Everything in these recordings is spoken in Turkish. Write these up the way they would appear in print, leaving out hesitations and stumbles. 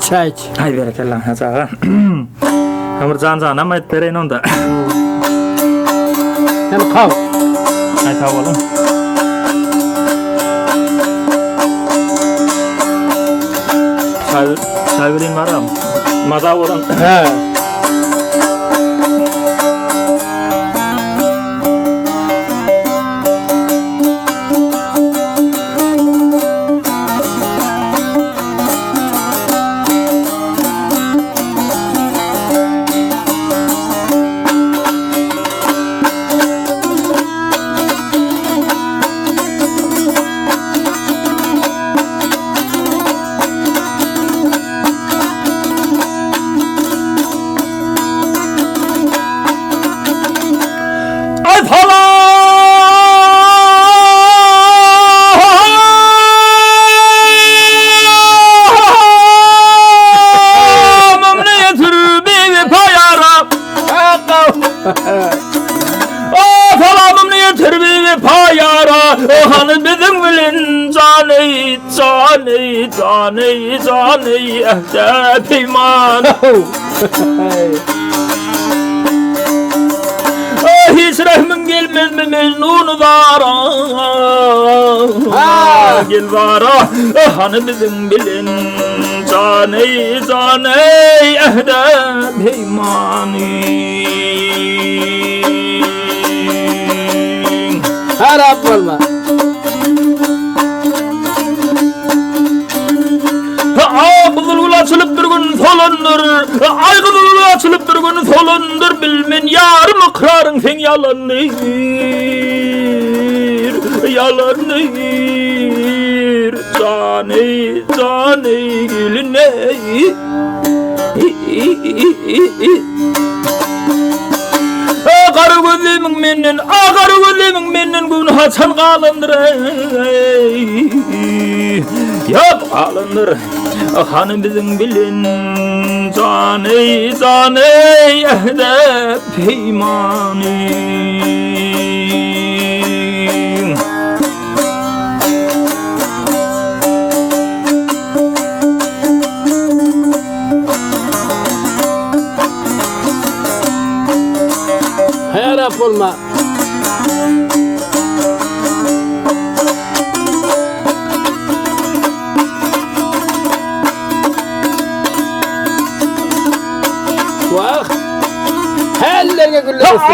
Çay iç. Hay berekallah hazağa. Hamur can ama etlereyin onda. Hem kav. Hay sağ olun. Çay vereyim var ama. Maza olan. He. Caney ehde peyman hiç rahmin gelmez mi mecnun vara gel vara hani bizim bilin caney ehde peymani Harap olma. Açılıp durgun solandır, aygılı açılıp durgun solandır, bilmen yarım ıkrarın sen yalandır, caney geline. Ağarı gözlemin menden günah sen kalındır, yap kalındır. Hanım bizim bilin caney ehde peymani Harap olma. Vah. Hellerine güller olsun.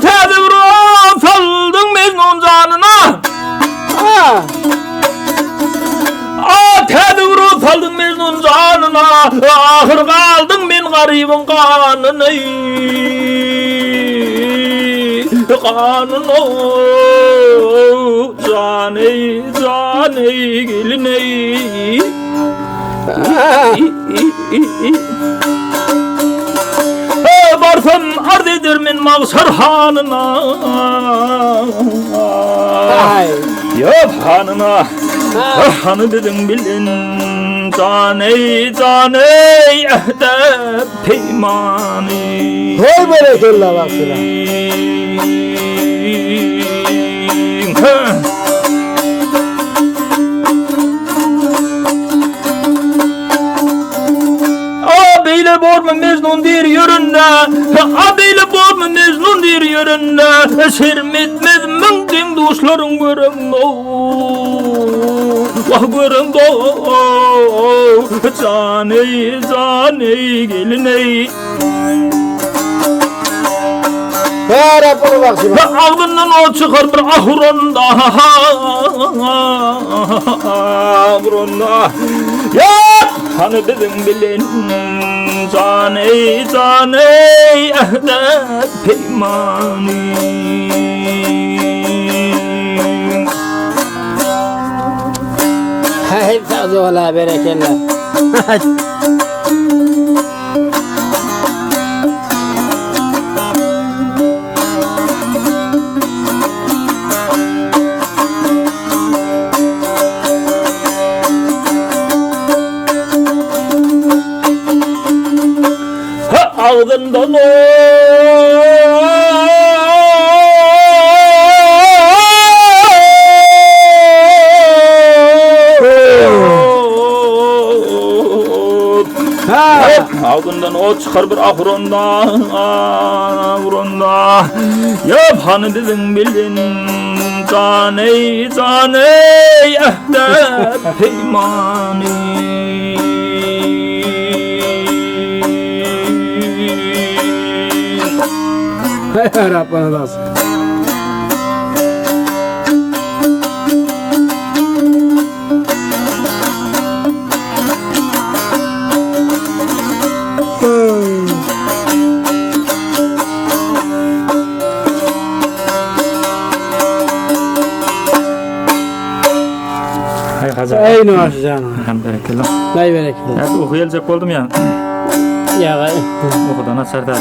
Tedbir saldın mecnun canına. Tedbir saldın mecnun canına. Ahır kaldın min garibin kanını. Kanını caney geline. Varsan arz edermin mağsar hanına. Yap hanına. Hanı dedim bilin caney ehde peymani. Hey berekallah baksana. Abiyle bormu mecnun dir yöründe, abiyle bormu mecnun dir yöründe, sermetmez mümkün dostların görüm vah görüm caney geline. Harap olma baksana. Ağzından o çıkar bir ahurunda, ya hani dedim bilin caney ehde peymani. Hey sağ ola berekallah. Ağzından o Ağzından o çıkar bir ahurunda Yapanı bizim bilin Caney ehde peymani Ya Rabbana nasıl? Hay hazır. Ey numarası canım. Elhamdülillah. Lay bereketli. Hadi okuyacak oldum ya. Ya Okudan açar da.